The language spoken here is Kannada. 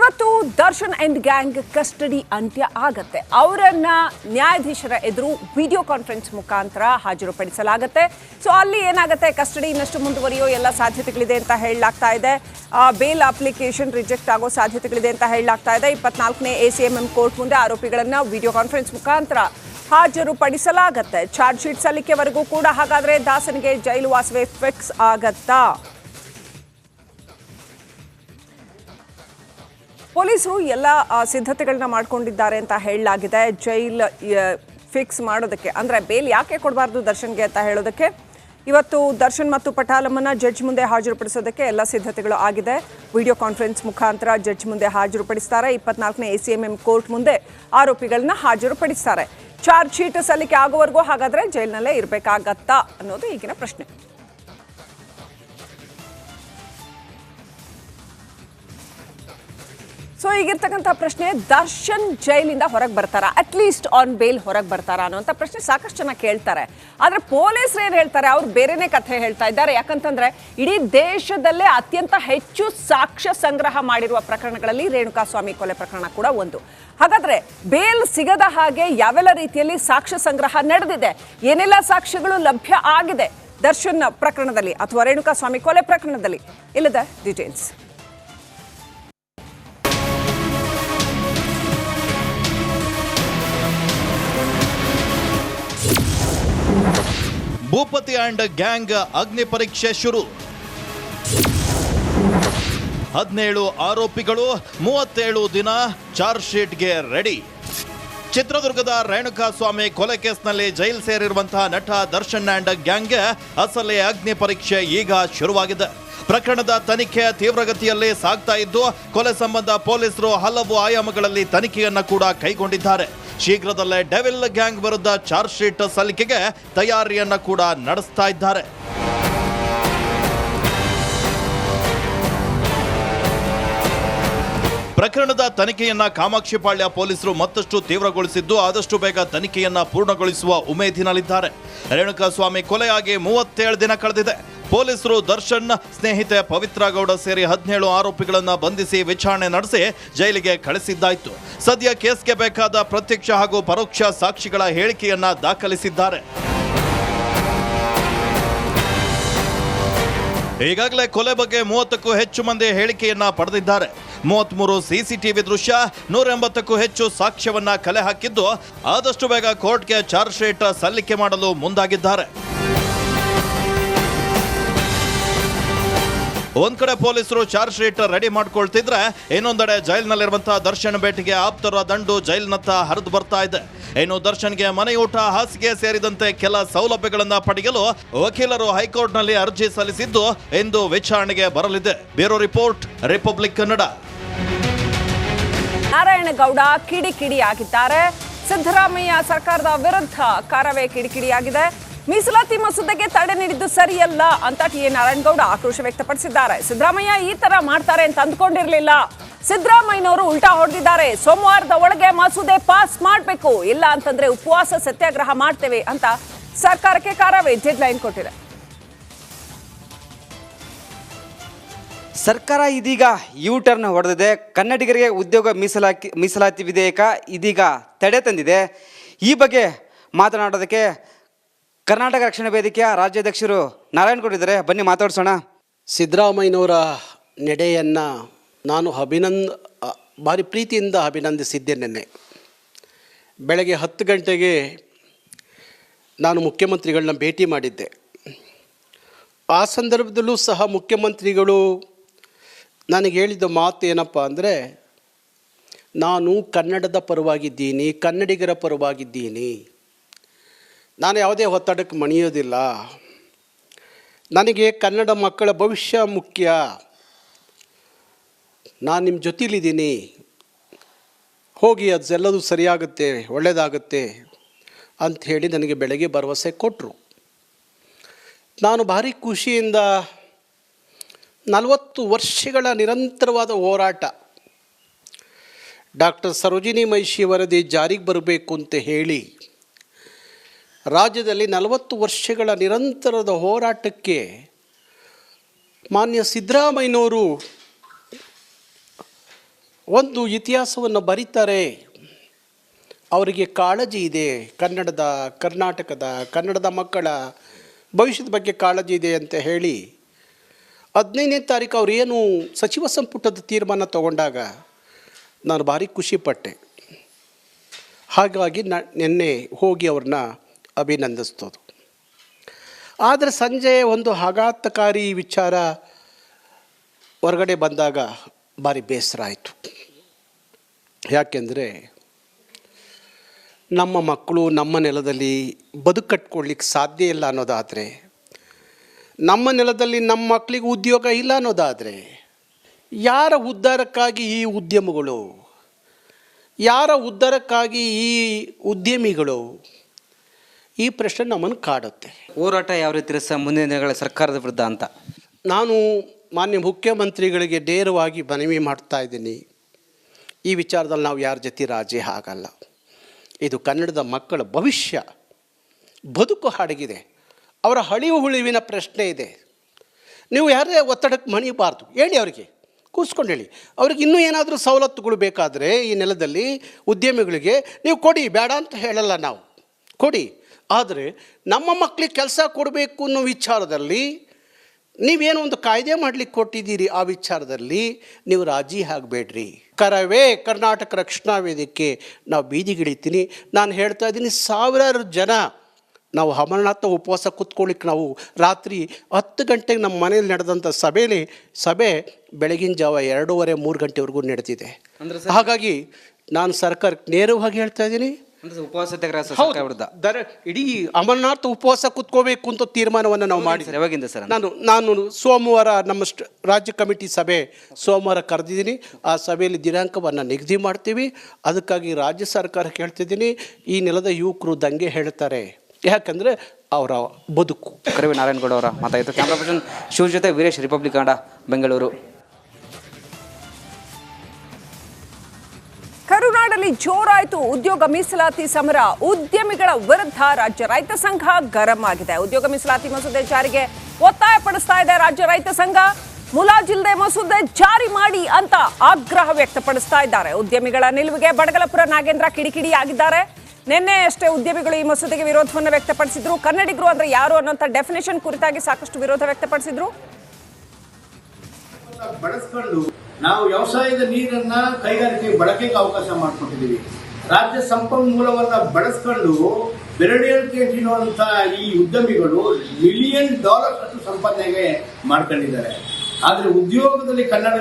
ಇವತ್ತು ದರ್ಶನ್ ಅಂಡ್ ಗ್ಯಾಂಗ್ ಕಸ್ಟಡಿ ಅಂತ್ಯ ಆಗತ್ತೆ. ಅವರನ್ನ ನ್ಯಾಯಾಧೀಶರ ಎದುರು ವಿಡಿಯೋ ಕಾನ್ಫರೆನ್ಸ್ ಮುಖಾಂತರ ಹಾಜರುಪಡಿಸಲಾಗುತ್ತೆ. ಸೊ ಅಲ್ಲಿ ಏನಾಗುತ್ತೆ, ಕಸ್ಟಡಿ ಇನ್ನಷ್ಟು ಮುಂದುವರಿಯೋ ಎಲ್ಲ ಸಾಧ್ಯತೆಗಳಿದೆ ಅಂತ ಹೇಳಲಾಗ್ತಾ ಇದೆ. ಬೇಲ್ ಅಪ್ಲಿಕೇಶನ್ ರಿಜೆಕ್ಟ್ ಆಗೋ ಸಾಧ್ಯತೆಗಳಿದೆ ಅಂತ ಹೇಳಲಾಗ್ತಾ ಇದೆ. 24ನೇ ACMM ಕೋರ್ಟ್ ಮುಂದೆ ಆರೋಪಿಗಳನ್ನ ವಿಡಿಯೋ ಕಾನ್ಫರೆನ್ಸ್ ಮುಖಾಂತರ ಹಾಜರುಪಡಿಸಲಾಗುತ್ತೆ. ಚಾರ್ಜ್ ಶೀಟ್ ಸಲ್ಲಿಕೆವರೆಗೂ ಕೂಡ ಹಾಗಾದ್ರೆ ದಾಸನಿಗೆ ಜೈಲು ವಾಸವೇ ಫಿಕ್ಸ್ ಆಗತ್ತಾ? ಪೊಲೀಸರು ಎಲ್ಲ ಸಿದ್ಧತೆಗಳನ್ನ ಮಾಡ್ಕೊಂಡಿದ್ದಾರೆ ಅಂತ ಹೇಳಲಾಗಿದೆ. ಜೈಲ್ ಫಿಕ್ಸ್ ಮಾಡೋದಕ್ಕೆ, ಅಂದರೆ ಬೇಲ್ ಯಾಕೆ ಕೊಡಬಾರ್ದು ದರ್ಶನ್ಗೆ ಅಂತ ಹೇಳೋದಕ್ಕೆ ಇವತ್ತು ದರ್ಶನ್ ಮತ್ತು ಪಟಾಲಮ್ಮನ್ನ ಜಡ್ಜ್ ಮುಂದೆ ಹಾಜರುಪಡಿಸೋದಕ್ಕೆ ಎಲ್ಲ ಸಿದ್ಧತೆಗಳು ಆಗಿದೆ. ವಿಡಿಯೋ ಕಾನ್ಫರೆನ್ಸ್ ಮುಖಾಂತರ ಜಡ್ಜ್ ಮುಂದೆ ಹಾಜರುಪಡಿಸ್ತಾರೆ. 24ನೇ ACMM ಕೋರ್ಟ್ ಮುಂದೆ ಆರೋಪಿಗಳನ್ನ ಹಾಜರುಪಡಿಸ್ತಾರೆ. ಚಾರ್ಜ್ ಶೀಟ್ ಸಲ್ಲಿಕೆ ಆಗೋವರೆಗೂ ಹಾಗಾದ್ರೆ ಜೈಲಿನಲ್ಲೇ ಇರಬೇಕಾಗತ್ತಾ ಅನ್ನೋದು ಈಗಿನ ಪ್ರಶ್ನೆ. ಸೊ ಈಗಿರ್ತಕ್ಕಂಥ ಪ್ರಶ್ನೆ, ದರ್ಶನ್ ಜೈಲಿಂದ ಹೊರಗೆ ಬರ್ತಾರಾ, ಅಟ್ಲೀಸ್ಟ್ ಆನ್ ಬೇಲ್ ಹೊರಗೆ ಬರ್ತಾರಾ ಅನ್ನೋಂಥ ಪ್ರಶ್ನೆ ಸಾಕಷ್ಟು ಜನ ಕೇಳ್ತಾರೆ. ಆದರೆ ಪೊಲೀಸರು ಏನು ಹೇಳ್ತಾರೆ, ಅವ್ರು ಬೇರೆನೇ ಕಥೆ ಹೇಳ್ತಾ ಇದ್ದಾರೆ. ಯಾಕಂತಂದ್ರೆ ಇಡೀ ದೇಶದಲ್ಲೇ ಅತ್ಯಂತ ಹೆಚ್ಚು ಸಾಕ್ಷ್ಯ ಸಂಗ್ರಹ ಮಾಡಿರುವ ಪ್ರಕರಣಗಳಲ್ಲಿ ರೇಣುಕಾಸ್ವಾಮಿ ಕೊಲೆ ಪ್ರಕರಣ ಕೂಡ ಒಂದು. ಹಾಗಾದ್ರೆ ಬೇಲ್ ಸಿಗದ ಹಾಗೆ ಯಾವೆಲ್ಲ ರೀತಿಯಲ್ಲಿ ಸಾಕ್ಷ್ಯ ಸಂಗ್ರಹ ನಡೆದಿದೆ, ಏನೆಲ್ಲ ಸಾಕ್ಷ್ಯಗಳು ಲಭ್ಯ ಆಗಿದೆ ದರ್ಶನ್ ಪ್ರಕರಣದಲ್ಲಿ ಅಥವಾ ರೇಣುಕಾಸ್ವಾಮಿ ಕೊಲೆ ಪ್ರಕರಣದಲ್ಲಿ, ಇಲ್ಲದ ಡೀಟೇಲ್ಸ್. ಭೂಪತಿ ಅಂಡ್ ಗ್ಯಾಂಗ್ ಅಗ್ನಿ ಪರೀಕ್ಷೆ ಶುರು. 17 ಆರೋಪಿಗಳು 37 ದಿನ ಚಾರ್ಜ್ ಶೀಟ್ಗೆ ರೆಡಿ. ಚಿತ್ರದುರ್ಗದ ರೇಣುಕಾಸ್ವಾಮಿ ಕೊಲೆ ಕೇಸ್ನಲ್ಲಿ ಜೈಲು ಸೇರಿರುವಂತಹ ನಟ ದರ್ಶನ್ ಅಂಡ್ ಗ್ಯಾಂಗ್ಗೆ ಅಸಲೇ ಅಗ್ನಿ ಪರೀಕ್ಷೆ ಈಗ ಶುರುವಾಗಿದೆ. ಪ್ರಕರಣದ ತನಿಖೆ ತೀವ್ರಗತಿಯಲ್ಲಿ ಸಾಗ್ತಾ ಇದ್ದು, ಕೊಲೆ ಸಂಬಂಧ ಪೊಲೀಸರು ಹಲವು ಆಯಾಮಗಳಲ್ಲಿ ತನಿಖೆಯನ್ನ ಕೂಡ ಕೈಗೊಂಡಿದ್ದಾರೆ. ಶೀಘ್ರದಲ್ಲೇ ಡೆವಿಲ್ ಗ್ಯಾಂಗ್ ವಿರುದ್ಧ ಚಾರ್ಜ್ ಶೀಟ್ ಸಲ್ಲಿಕೆಗೆ ತಯಾರಿಯನ್ನ ಕೂಡ ನಡೆಸ್ತಾ ಇದ್ದಾರೆ. ಪ್ರಕರಣದ ತನಿಖೆಯನ್ನ ಕಾಮಾಕ್ಷಿಪಾಳ್ಯ ಪೊಲೀಸರು ಮತ್ತಷ್ಟು ತೀವ್ರಗೊಳಿಸಿದ್ದು, ಆದಷ್ಟು ಬೇಗ ತನಿಖೆಯನ್ನ ಪೂರ್ಣಗೊಳಿಸುವ ಉಮೇದಿನಲ್ಲಿದ್ದಾರೆ. ರೇಣುಕಾಸ್ವಾಮಿ ಕೊಲೆಯಾಗಿ 37 ದಿನ ಕಳೆದಿದೆ. ಪೊಲೀಸರು ದರ್ಶನ್ ಸ್ನೇಹಿತೆ ಪವಿತ್ರ ಗೌಡ ಸೇರಿ 17 ಆರೋಪಿಗಳನ್ನ ಬಂಧಿಸಿ ವಿಚಾರಣೆ ನಡೆಸಿ ಜೈಲಿಗೆ ಕಳಿಸಿದ್ದಾಯಿತು. ಸದ್ಯ ಕೇಸ್ಗೆ ಬೇಕಾದ ಪ್ರತ್ಯಕ್ಷ ಹಾಗೂ ಪರೋಕ್ಷ ಸಾಕ್ಷಿಗಳ ಹೇಳಿಕೆಯನ್ನ ದಾಖಲಿಸಿದ್ದಾರೆ. ಈಗಾಗಲೇ ಕೊಲೆ ಬಗ್ಗೆ 30ಕ್ಕೂ ಹೆಚ್ಚು ಮಂದಿ ಹೇಳಿಕೆಯನ್ನ ಪಡೆದಿದ್ದಾರೆ. 33 CCTV ದೃಶ್ಯ, 180ಕ್ಕೂ ಹೆಚ್ಚು ಸಾಕ್ಷ್ಯವನ್ನ ಕಲೆ ಹಾಕಿದ್ದು, ಆದಷ್ಟು ಬೇಗ ಕೋರ್ಟ್ಗೆ ಚಾರ್ಜ್ ಶೀಟ್ ಸಲ್ಲಿಕೆ ಮಾಡಲು ಮುಂದಾಗಿದ್ದಾರೆ. ಒಂದ್ ಕಡೆ ಪೊಲೀಸರು ಚಾರ್ಜ್ ಶೀಟ್ ರೆಡಿ ಮಾಡ್ಕೊಳ್ತಿದ್ರೆ, ಇನ್ನೊಂದೆಡೆ ಜೈಲಿನಲ್ಲಿರುವಂತಹ ದರ್ಶನ್ ಭೇಟಿಗೆ ಆಪ್ತರ ದಂಡು ಜೈಲಿನತ್ತ ಹರಿದು ಬರ್ತಾ ಇದೆ. ಇನ್ನು ದರ್ಶನ್ಗೆ ಮನೆಯೂಟ, ಹಾಸಿಗೆ ಸೇರಿದಂತೆ ಕೆಲ ಸೌಲಭ್ಯಗಳನ್ನ ಪಡೆಯಲು ವಕೀಲರು ಹೈಕೋರ್ಟ್ನಲ್ಲಿ ಅರ್ಜಿ ಸಲ್ಲಿಸಿದ್ದು, ಇಂದು ವಿಚಾರಣೆಗೆ ಬರಲಿದೆ. Bureau report, Republic Kannada. Narayana Gowda ಕಿಡಿಕಿಡಿಯಾಗಿದ್ದಾರೆ. ಸಿದ್ದರಾಮಯ್ಯ ಸರ್ಕಾರದ ವಿರುದ್ಧ ಕಾರವೇ ಕಿಡಿಕಿಡಿಯಾಗಿದೆ. ಮೀಸಲಾತಿ ಮಸೂದೆಗೆ ತಡೆ ನೀಡಿದ್ದು ಸರಿಯಲ್ಲ ಅಂತ ಟಿ ನಾರಾಯಣಗೌಡ ಆಕ್ರೋಶ ವ್ಯಕ್ತಪಡಿಸಿದ್ದಾರೆ. ಸಿದ್ದರಾಮಯ್ಯ ಈ ತರ ಮಾಡ್ತಾರೆ ಅಂತ ಅಂದ್ಕೊಂಡಿರ್ಲಿಲ್ಲ. ಸಿದ್ದರಾಮಯ್ಯನವರು ಉಲ್ಟಾ ಹೊಡೆದಿದ್ದಾರೆ. ಸೋಮವಾರದ ಒಳಗೆ ಮಸೂದೆ ಪಾಸ್ ಮಾಡಬೇಕು, ಇಲ್ಲ ಅಂತಂದ್ರೆ ಉಪವಾಸ ಸತ್ಯಾಗ್ರಹ ಮಾಡ್ತೇವೆ ಅಂತ ಸರ್ಕಾರಕ್ಕೆ ಕಾರವೇ ಡೆಡ್ ಲೈನ್ ಕೊಟ್ಟಿದೆ. ಸರ್ಕಾರ ಇದೀಗ ಯೂ ಟರ್ನ್ ಹೊಡೆದಿದೆ. ಕನ್ನಡಿಗರಿಗೆ ಉದ್ಯೋಗ ಮೀಸಲಾತಿ ವಿಧೇಯಕ ಇದೀಗ ತಡೆ ತಂದಿದೆ. ಈ ಬಗ್ಗೆ ಮಾತನಾಡೋದಕ್ಕೆ ಕರ್ನಾಟಕ ರಕ್ಷಣಾ ವೇದಿಕೆಯ ರಾಜ್ಯಾಧ್ಯಕ್ಷರು ನಾರಾಯಣಗೌಡ ಇದ್ದಾರೆ. ಬನ್ನಿ ಮಾತಾಡ್ಸೋಣ. ಸಿದ್ದರಾಮಯ್ಯನವರ ನಡೆಯನ್ನು ನಾನು ಭಾರಿ ಪ್ರೀತಿಯಿಂದ ಅಭಿನಂದಿಸಿದ್ದೆ. ನಿನ್ನೆ ಬೆಳಗ್ಗೆ 10 ಗಂಟೆಗೆ ನಾನು ಮುಖ್ಯಮಂತ್ರಿಗಳನ್ನ ಭೇಟಿ ಮಾಡಿದ್ದೆ. ಆ ಸಂದರ್ಭದಲ್ಲೂ ಸಹ ಮುಖ್ಯಮಂತ್ರಿಗಳು ನನಗೆ ಹೇಳಿದ ಮಾತು ಏನಪ್ಪ ಅಂದರೆ, ನಾನು ಕನ್ನಡದ ಪರವಾಗಿದ್ದೀನಿ, ಕನ್ನಡಿಗರ ಪರವಾಗಿದ್ದೀನಿ, ನಾನು ಯಾವುದೇ ಒತ್ತಡಕ್ಕೆ ಮಣಿಯೋದಿಲ್ಲ, ನನಗೆ ಕನ್ನಡ ಮಕ್ಕಳ ಭವಿಷ್ಯ ಮುಖ್ಯ, ನಾನು ನಿಮ್ಮ ಜೊತೆಲಿದ್ದೀನಿ, ಹೋಗಿ ಅದೆಲ್ಲದೂ ಸರಿಯಾಗುತ್ತೆ, ಒಳ್ಳೆಯದಾಗುತ್ತೆ ಅಂಥೇಳಿ ನನಗೆ ಬೆಳಗ್ಗೆ ಭರವಸೆ ಕೊಟ್ಟರು. ನಾನು ಭಾರಿ ಖುಷಿಯಿಂದ 40 ವರ್ಷಗಳ ನಿರಂತರವಾದ ಹೋರಾಟ, ಡಾಕ್ಟರ್ ಸರೋಜಿನಿ ಮಹಿಷಿ ವರದಿ ಜಾರಿಗೆ ಬರಬೇಕು ಅಂತ ಹೇಳಿ ರಾಜ್ಯದಲ್ಲಿ 40 ವರ್ಷಗಳ ನಿರಂತರದ ಹೋರಾಟಕ್ಕೆ ಮಾನ್ಯ ಸಿದ್ದರಾಮಯ್ಯನವರು ಒಂದು ಇತಿಹಾಸವನ್ನು ಬರೀತಾರೆ. ಅವರಿಗೆ ಕಾಳಜಿ ಇದೆ, ಕನ್ನಡದ ಮಕ್ಕಳ ಭವಿಷ್ಯದ ಬಗ್ಗೆ ಕಾಳಜಿ ಇದೆ ಅಂತ ಹೇಳಿ 15ನೇ ತಾರೀಕು ಅವ್ರು ಏನು ಸಚಿವ ಸಂಪುಟದ ತೀರ್ಮಾನ ತಗೊಂಡಾಗ ನಾನು ಭಾರಿ ಖುಷಿಪಟ್ಟೆ. ಹಾಗಾಗಿ ನಿನ್ನೆ ಹೋಗಿ ಅವ್ರನ್ನ ಅಭಿನಂದಿಸ್ತೋದು. ಆದರೆ ಸಂಜೆ ಒಂದು ಆಘಾತಕಾರಿ ವಿಚಾರ ಹೊರಗಡೆ ಬಂದಾಗ ಭಾರಿ ಬೇಸರ ಆಯಿತು. ಯಾಕೆಂದರೆ ನಮ್ಮ ಮಕ್ಕಳು ನಮ್ಮ ನೆಲದಲ್ಲಿ ಬದುಕಟ್ಕೊಳ್ಳಿಕ್ಕೆ ಸಾಧ್ಯ ಇಲ್ಲ ಅನ್ನೋದಾದರೆ, ನಮ್ಮ ನೆಲದಲ್ಲಿ ನಮ್ಮ ಮಕ್ಕಳಿಗೆ ಉದ್ಯೋಗ ಇಲ್ಲ ಅನ್ನೋದಾದರೆ, ಯಾರ ಉದ್ಧಾರಕ್ಕಾಗಿ ಈ ಉದ್ಯಮಗಳು, ಯಾರ ಉದ್ಧಾರಕ್ಕಾಗಿ ಈ ಉದ್ಯಮಿಗಳು, ಈ ಪ್ರಶ್ನೆ ನಮ್ಮನ್ನು ಕಾಡುತ್ತೆ. ಹೋರಾಟ ಯಾವ ರೀತಿ ಇರುತ್ತೆ ಮುಂದಿನ ದಿನಗಳ ಸರ್ಕಾರದ ವಿರುದ್ಧ ಅಂತ ನಾನು ಮಾನ್ಯ ಮುಖ್ಯಮಂತ್ರಿಗಳಿಗೆ ನೇರವಾಗಿ ಮನವಿ ಮಾಡ್ತಾ ಇದ್ದೀನಿ. ಈ ವಿಚಾರದಲ್ಲಿ ನಾವು ಯಾರ ಜೊತೆ ರಾಜಿ ಆಗಲ್ಲ. ಇದು ಕನ್ನಡದ ಮಕ್ಕಳ ಭವಿಷ್ಯ, ಬದುಕು ಅಡಗಿದೆ. ಅವರ ಹುಳಿವಿನ ಪ್ರಶ್ನೆ ಇದೆ. ನೀವು ಯಾರೇ ಒತ್ತಡಕ್ಕೆ ಮಣಿಬಾರ್ದು. ಹೇಳಿ ಅವರಿಗೆ, ಕೂರಿಸ್ಕೊಂಡು ಹೇಳಿ. ಅವ್ರಿಗೆ ಇನ್ನೂ ಏನಾದರೂ ಸವಲತ್ತುಗಳು ಬೇಕಾದರೆ ಈ ನೆಲದಲ್ಲಿ ಉದ್ಯಮಿಗಳಿಗೆ ನೀವು ಕೊಡಿ, ಬೇಡ ಅಂತ ಹೇಳಲ್ಲ ನಾವು, ಕೊಡಿ. ಆದರೆ ನಮ್ಮ ಮಕ್ಕಳಿಗೆ ಕೆಲಸ ಕೊಡಬೇಕು ಅನ್ನೋ ವಿಚಾರದಲ್ಲಿ ನೀವೇನೋ ಒಂದು ಕಾಯ್ದೆ ಮಾಡಲಿಕ್ಕೆ ಕೊಟ್ಟಿದ್ದೀರಿ, ಆ ವಿಚಾರದಲ್ಲಿ ನೀವು ರಾಜಿ ಆಗಬೇಡ್ರಿ. ಕರ್ನಾಟಕ ರಕ್ಷಣಾ ವೇದಿಕೆ ನಾವು ಬೀದಿಗಿಳಿತೀನಿ. ನಾನು ಹೇಳ್ತಾ ಇದ್ದೀನಿ, ಸಾವಿರಾರು ಜನ ನಾವು ಅಮರನಾಥ ಉಪವಾಸ ಕೂತ್ಕೊಳ್ಳಿಕ್ಕೆ ನಾವು ರಾತ್ರಿ 10 ಗಂಟೆಗೆ ನಮ್ಮ ಮನೇಲಿ ನಡೆದಂಥ ಸಭೆ ಬೆಳಗಿನ ಜಾವ 2:30-3 ಗಂಟೆವರೆಗೂ ನಡೆದಿದೆ. ಹಾಗಾಗಿ ನಾನು ಸರ್ಕಾರಕ್ಕೆ ನೇರವಾಗಿ ಹೇಳ್ತಾ ಇದ್ದೀನಿ, ಉಪವಾಸ ಇಡೀ ಅಮರನಾಥ ಉಪವಾಸ ಕೂತ್ಕೋಬೇಕು ಅಂತ ತೀರ್ಮಾನವನ್ನು ನಾವು ಮಾಡಿದ್ದೀವಿ. ಯಾವಾಗಿಂದ ಸರ್? ನಾನು ಸೋಮವಾರ ನಮ್ಮ ರಾಜ್ಯ ಕಮಿಟಿ ಸಭೆ ಸೋಮವಾರ ಕರೆದಿದ್ದೀನಿ. ಆ ಸಭೆಯಲ್ಲಿ ದಿನಾಂಕವನ್ನು ನಿಗದಿ ಮಾಡ್ತೀವಿ. ಅದಕ್ಕಾಗಿ ರಾಜ್ಯ ಸರ್ಕಾರಕ್ಕೆ ಹೇಳ್ತಿದ್ದೀನಿ, ಈ ನೆಲದ ಯುವಕರು ದಂಗೆ ಹೇಳ್ತಾರೆ, ಯಾಕಂದರೆ ಅವರ ಬದುಕು. ಕರವಿ ನಾರಾಯಣಗೌಡ ಅವರ ಮಾತಾಯಿತು. ಕ್ಯಾಮ್ರಾ ಪರ್ಸನ್ ಶಿವ ಜೊತೆ ವೀರೇಶ್, ರಿಪಬ್ಲಿಕ್ ಕನ್ನಡ, ಬೆಂಗಳೂರು. ಕರುನಾಡಲ್ಲಿ ಜೋರಾಯಿತು ಉದ್ಯೋಗ ಮೀಸಲಾತಿ ಸಮರ. ಉದ್ಯಮಿಗಳ ವಿರುದ್ಧ ರಾಜ್ಯ ರೈತ ಸಂಘ ಗರಂ ಆಗಿದೆ. ಉದ್ಯೋಗ ಮೀಸಲಾತಿ ಮಸೂದೆ ಜಾರಿಗೆ ಒತ್ತಾಯ ಪಡಿಸ್ತಾ ಇದೆ ರಾಜ್ಯ ರೈತ ಸಂಘ. ಮುಲಾಜಿಲ್ಲದೆ ಮಸೂದೆ ಜಾರಿ ಮಾಡಿ ಅಂತ ಆಗ್ರಹ ವ್ಯಕ್ತಪಡಿಸ್ತಾ ಇದ್ದಾರೆ. ಉದ್ಯಮಿಗಳ ನಿಲುವಿಗೆ ಬಡಗಲಪುರ ನಾಗೇಂದ್ರ ಕಿಡಿಕಿಡಿ ಆಗಿದ್ದಾರೆ. ನಿನ್ನೆ ಅಷ್ಟೇ ಉದ್ಯಮಿಗಳು ಈ ಮಸೂದೆಗೆ ವಿರೋಧವನ್ನು ವ್ಯಕ್ತಪಡಿಸಿದ್ರು. ಕನ್ನಡಿಗರು ಅಂದ್ರೆ ಯಾರು ಅನ್ನೋಂಥ ಡೆಫಿನೇಷನ್ ಕುರಿತಾಗಿ ಸಾಕಷ್ಟು ವಿರೋಧ ವ್ಯಕ್ತಪಡಿಸಿದ್ರು. ಬಳಸ್ಕೊಂಡು ನಾವು ವ್ಯವಸಾಯದ ನೀರನ್ನ ಕೈಗಾರಿಕೆ ಬಳಕೆಗೆ ಅವಕಾಶ ಮಾಡಿಕೊಟ್ಟಿದ್ದೀವಿ. ರಾಜ್ಯ ಸಂಪನ್ಮೂಲವನ್ನ ಬಳಸ್ಕೊಂಡು ಬೆರಳಿಕೆ ತಿನ್ನುವಂತ ಈ ಉದ್ಯಮಿಗಳು $1 ಮಿಲಿಯನ್ ಅಷ್ಟು ಸಂಪಾದನೆಗೆ ಮಾಡ್ಕೊಂಡಿದ್ದಾರೆ. ಆದ್ರೆ ಉದ್ಯೋಗದಲ್ಲಿ ಕನ್ನಡ